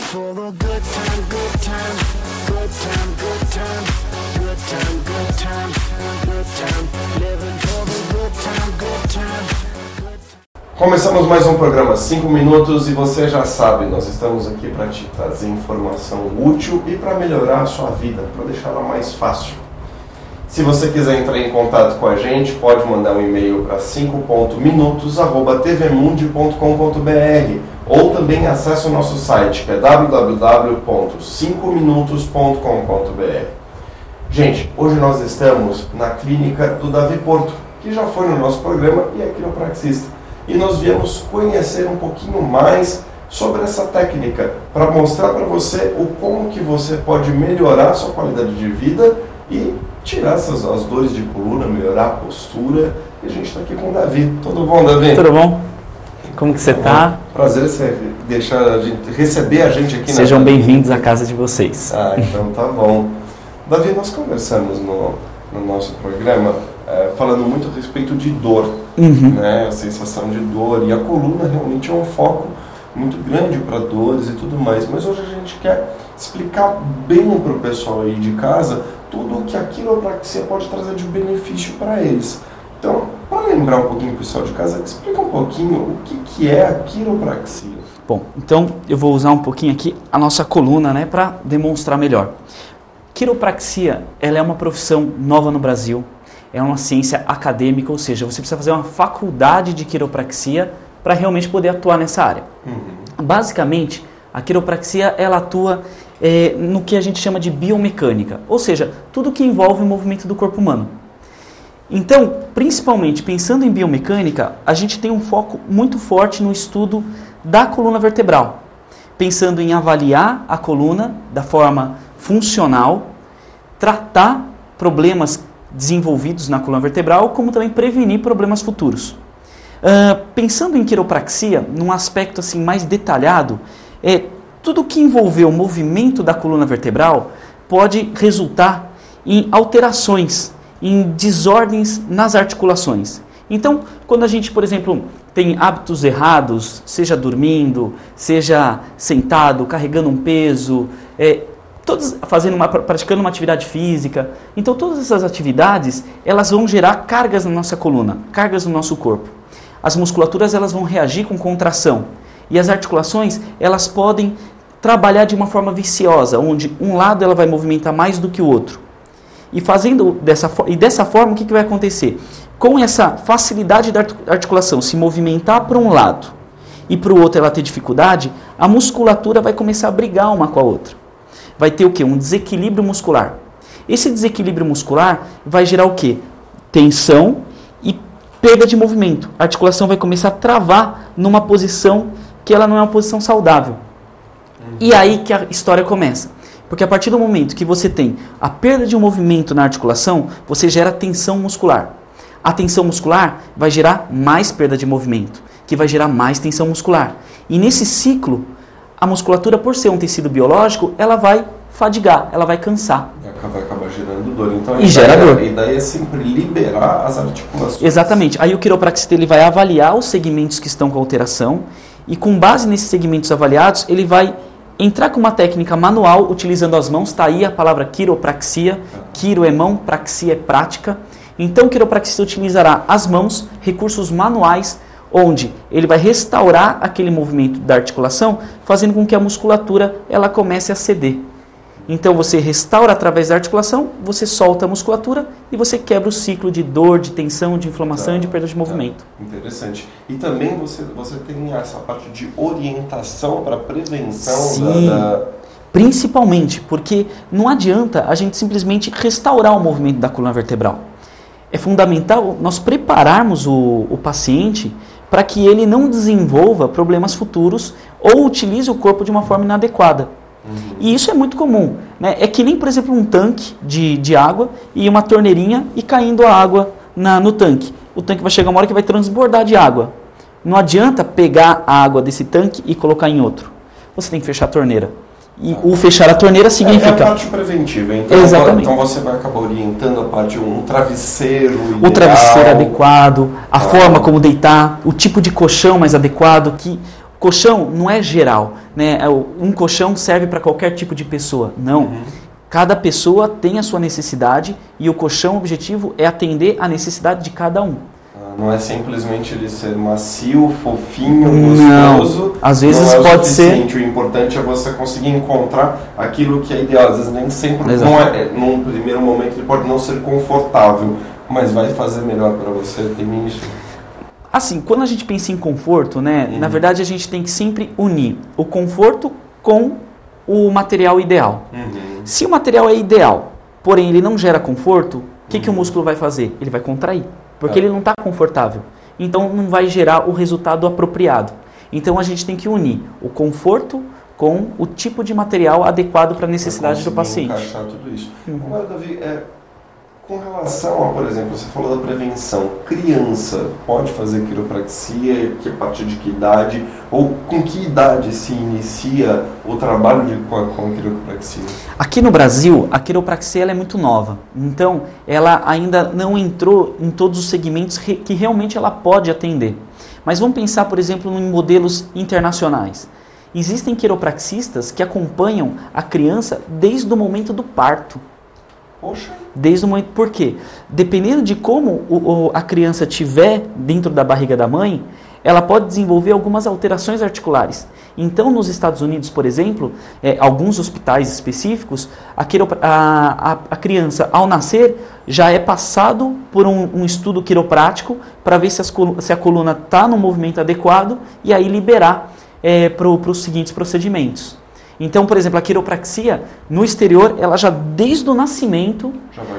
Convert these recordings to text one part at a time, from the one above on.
for the good time, good time, good time, good time, good time, good time, good time, living for the good time, good time. Começamos mais um programa 5 minutos e você já sabe, nós estamos aqui para te trazer informação útil e para melhorar a sua vida, para deixá-la mais fácil. Se você quiser entrar em contato com a gente, pode mandar um e-mail para 5.minutos@tvmundi.com.br ou também acesse o nosso site, que é www.5minutos.com.br. Gente, hoje nós estamos na clínica do Davi Porto, que já foi no nosso programa e é quiropraxista. E nós viemos conhecer um pouquinho mais sobre essa técnica, para mostrar para você o como que você pode melhorar a sua qualidade de vida e tirar as dores de coluna, melhorar a postura. E a gente está aqui com o Davi. Tudo bom, Davi? Tudo bom? Como que você está? Prazer você receber a gente aqui. Sejam bem-vindos à casa de vocês. Ah, então tá bom. Davi, nós conversamos no nosso programa falando muito a respeito de dor, né? A sensação de dor. E a coluna realmente é um foco muito grande para dores e tudo mais. Mas hoje a gente quer explicar bem para o pessoal aí de casa tudo o que a quiropraxia pode trazer de benefício para eles. Então, para lembrar um pouquinho para o pessoal de casa, explica um pouquinho o que é a quiropraxia. Bom, então eu vou usar um pouquinho aqui a nossa coluna, né, para demonstrar melhor. Quiropraxia, ela é uma profissão nova no Brasil, é uma ciência acadêmica, ou seja, você precisa fazer uma faculdade de quiropraxia para realmente poder atuar nessa área. Basicamente, a quiropraxia ela atua no que a gente chama de biomecânica, ou seja, tudo que envolve o movimento do corpo humano. Então, principalmente pensando em biomecânica, a gente tem um foco muito forte no estudo da coluna vertebral, pensando em avaliar a coluna da forma funcional, tratar problemas desenvolvidos na coluna vertebral, como também prevenir problemas futuros. Pensando em quiropraxia, num aspecto assim mais detalhado, tudo que envolver o movimento da coluna vertebral pode resultar em alterações, em desordens nas articulações. Então, quando a gente, por exemplo, tem hábitos errados, seja dormindo, seja sentado, carregando um peso, praticando uma atividade física, então todas essas atividades, elas vão gerar cargas na nossa coluna, cargas no nosso corpo. As musculaturas, elas vão reagir com contração. E as articulações, elas podem trabalhar de uma forma viciosa, onde um lado ela vai movimentar mais do que o outro. E dessa forma, o que vai acontecer? Com essa facilidade da articulação se movimentar para um lado e para o outro ela ter dificuldade, a musculatura vai começar a brigar uma com a outra. Vai ter o quê? Um desequilíbrio muscular. Esse desequilíbrio muscular vai gerar o quê? Tensão e perda de movimento. A articulação vai começar a travar numa posição que ela não é uma posição saudável. E aí que a história começa. Porque a partir do momento que você tem a perda de um movimento na articulação, você gera tensão muscular. A tensão muscular vai gerar mais perda de movimento, que vai gerar mais tensão muscular. E nesse ciclo, a musculatura, por ser um tecido biológico, ela vai fadigar, ela vai cansar. Vai acabar gerando dor. Então, e gera dor. A ideia é sempre liberar as articulações. Exatamente. Aí o quiropraxista ele vai avaliar os segmentos que estão com alteração e com base nesses segmentos avaliados, ele vai entrar com uma técnica manual, utilizando as mãos. Está aí a palavra quiropraxia. Quiro é mão, praxia é prática. Então o quiropraxista utilizará as mãos, recursos manuais, onde ele vai restaurar aquele movimento da articulação, fazendo com que a musculatura ela comece a ceder. Então você restaura através da articulação, você solta a musculatura e você quebra o ciclo de dor, de tensão, de inflamação e de perda de movimento. Interessante. E também você tem essa parte de orientação para prevenção. Sim, principalmente, porque não adianta a gente simplesmente restaurar o movimento da coluna vertebral. É fundamental nós prepararmos o paciente para que ele não desenvolva problemas futuros ou utilize o corpo de uma forma inadequada. E isso é muito comum, né? É que nem, por exemplo, um tanque de água e uma torneirinha e caindo a água no tanque. O tanque vai chegar uma hora que vai transbordar de água. Não adianta pegar a água desse tanque e colocar em outro. Você tem que fechar a torneira. E o fechar a torneira significa... É a parte preventiva. Então, exatamente. Então você vai acabar orientando a parte, um travesseiro ideal. O travesseiro adequado, a forma como deitar, o tipo de colchão mais adequado, que colchão não é geral, né? Um colchão serve para qualquer tipo de pessoa. Não. Cada pessoa tem a sua necessidade e o colchão, o objetivo é atender a necessidade de cada um. Não é simplesmente ele ser macio, fofinho, gostoso. Não, às vezes não é pode ser. O importante é você conseguir encontrar aquilo que é ideal. Às vezes nem sempre, num primeiro momento ele pode não ser confortável, mas vai fazer melhor para você, tem isso. Assim, quando a gente pensa em conforto, né, na verdade a gente tem que sempre unir o conforto com o material ideal. Se o material é ideal, porém ele não gera conforto, o que o músculo vai fazer? Ele vai contrair, porque ele não está confortável. Então não vai gerar o resultado apropriado. Então a gente tem que unir o conforto com o tipo de material adequado para a necessidade do paciente. Encaixar tudo isso. Agora, Davi, com relação a, por exemplo, você falou da prevenção, criança pode fazer quiropraxia, a partir de que idade, ou com que idade se inicia o trabalho com quiropraxia? Aqui no Brasil, a quiropraxia ela é muito nova, então ela ainda não entrou em todos os segmentos que realmente ela pode atender. Mas vamos pensar, por exemplo, em modelos internacionais. Existem quiropraxistas que acompanham a criança desde o momento do parto. Poxa. Desde o momento, por quê? Dependendo de como a criança estiver dentro da barriga da mãe, ela pode desenvolver algumas alterações articulares. Então, nos Estados Unidos, por exemplo, alguns hospitais específicos, a criança, ao nascer, já é passado por um estudo quiroprático para ver se a coluna está no movimento adequado e aí liberar para os seguintes procedimentos. Então, por exemplo, a quiropraxia, no exterior, ela já desde o nascimento,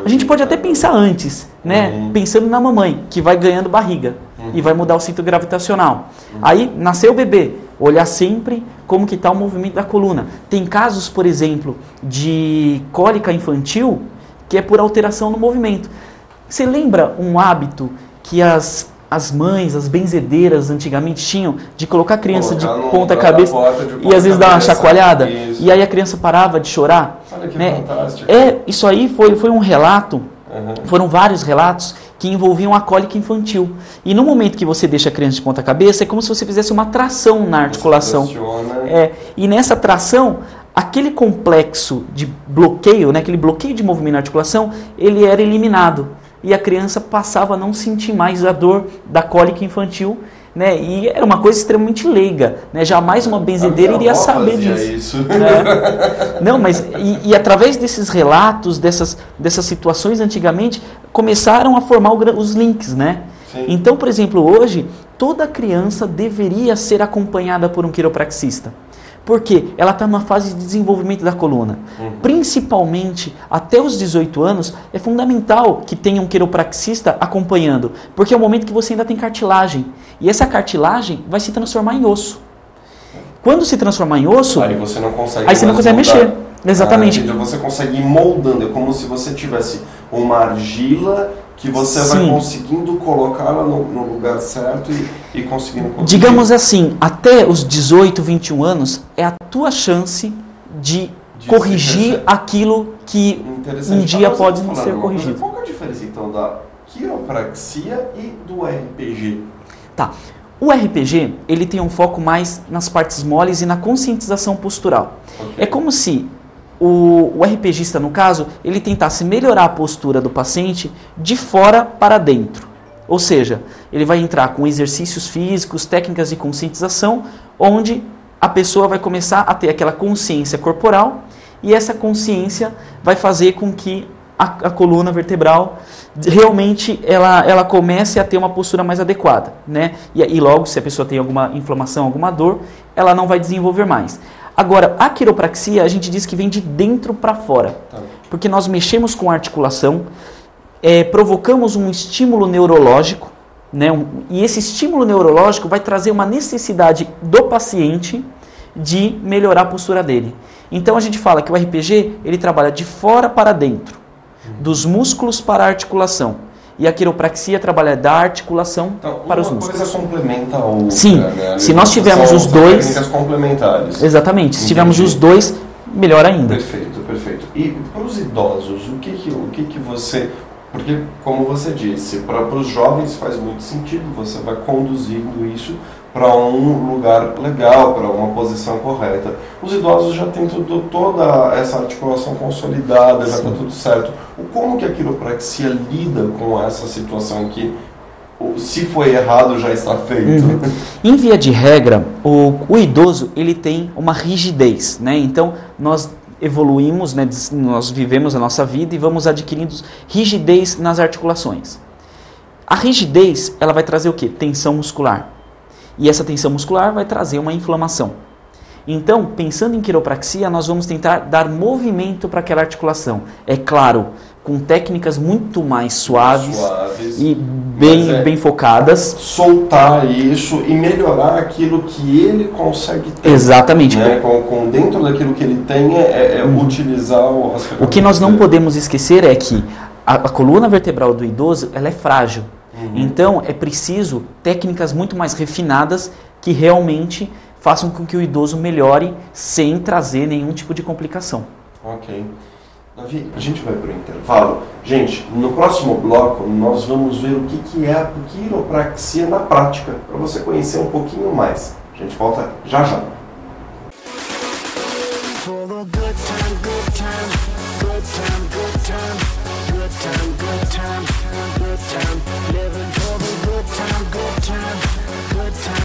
a gente pode até pensar antes, né? Pensando na mamãe, que vai ganhando barriga e vai mudar o centro gravitacional. Aí, nasceu o bebê, olhar sempre como que está o movimento da coluna. Tem casos, por exemplo, de cólica infantil, que é por alteração no movimento. Você lembra um hábito que as mães, as benzedeiras antigamente tinham de colocar a criança de ponta cabeça e às vezes dar uma chacoalhada? Isso. E aí a criança parava de chorar? Olha que né? fantástico. Isso aí foi um relato, foram vários relatos que envolviam a cólica infantil. E no momento que você deixa a criança de ponta cabeça, é como se você fizesse uma tração na articulação. E nessa tração, aquele complexo de bloqueio, né, aquele bloqueio de movimento na articulação, ele era eliminado. E a criança passava a não sentir mais a dor da cólica infantil, né? E era uma coisa extremamente leiga, né? Jamais uma benzedeira iria saber disso. Isso. Né? Não, mas e através desses relatos, dessas situações antigamente, começaram a formar os links, né? Sim. Então, por exemplo, hoje, toda criança deveria ser acompanhada por um quiropraxista. Porque ela está numa fase de desenvolvimento da coluna. Principalmente até os 18 anos, é fundamental que tenha um quiropraxista acompanhando. Porque é o momento que você ainda tem cartilagem. E essa cartilagem vai se transformar em osso. Quando se transformar em osso, aí você não consegue, mexer. Exatamente. Você consegue ir moldando. É como se você tivesse uma argila que você vai conseguindo colocá-la no lugar certo e conseguindo conduzir. Digamos assim, até os 18, 21 anos é a tua chance de corrigir aquilo que um dia pode ser corrigido. Qual é a diferença então da quiropraxia e do RPG? Tá. O RPG, ele tem um foco mais nas partes moles e na conscientização postural. Okay. É como se o RPGista, no caso, ele tentasse melhorar a postura do paciente de fora para dentro. Ou seja, ele vai entrar com exercícios físicos, técnicas de conscientização, onde a pessoa vai começar a ter aquela consciência corporal e essa consciência vai fazer com que a coluna vertebral realmente ela comece a ter uma postura mais adequada, né? E logo, se a pessoa tem alguma inflamação, alguma dor, ela não vai desenvolver mais. Agora, a quiropraxia, a gente diz que vem de dentro para fora, porque nós mexemos com a articulação, provocamos um estímulo neurológico, né? E esse estímulo neurológico vai trazer uma necessidade do paciente de melhorar a postura dele. Então a gente fala que o RPG, ele trabalha de fora para dentro, dos músculos para a articulação. E a quiropraxia trabalha da articulação para os músculos. Uma coisa complementa a outra. Sim, né? Se nós tivermos os dois... Técnicas complementares. Exatamente, se tivermos os dois, melhor ainda. Perfeito, perfeito. E para os idosos, o que você... Porque, como você disse, para os jovens faz muito sentido, você vai conduzindo isso para um lugar legal, para uma posição correta. Os idosos já têm toda essa articulação consolidada, já está tudo certo. Como que a quiropraxia lida com essa situação em que, se foi errado, já está feito? Em via de regra, o idoso ele tem uma rigidez, né? Então, nós evoluímos, né? Nós vivemos a nossa vida e vamos adquirindo rigidez nas articulações. A rigidez, ela vai trazer o quê? Tensão muscular. E essa tensão muscular vai trazer uma inflamação. Então, pensando em quiropraxia, nós vamos tentar dar movimento para aquela articulação. É claro, com técnicas muito mais suaves e bem focadas. Soltar isso e melhorar aquilo que ele consegue ter. Exatamente. Né? Com dentro daquilo que ele tem, utilizar as ferramentas. O que nós não podemos esquecer é que a coluna vertebral do idoso ela é frágil. Então, é preciso técnicas muito mais refinadas que realmente façam com que o idoso melhore sem trazer nenhum tipo de complicação. Ok. Davi, a gente vai para o intervalo. Gente, no próximo bloco nós vamos ver o que é a quiropraxia na prática, para você conhecer um pouquinho mais. A gente volta já já. Good time, good time, good time, good time, good time.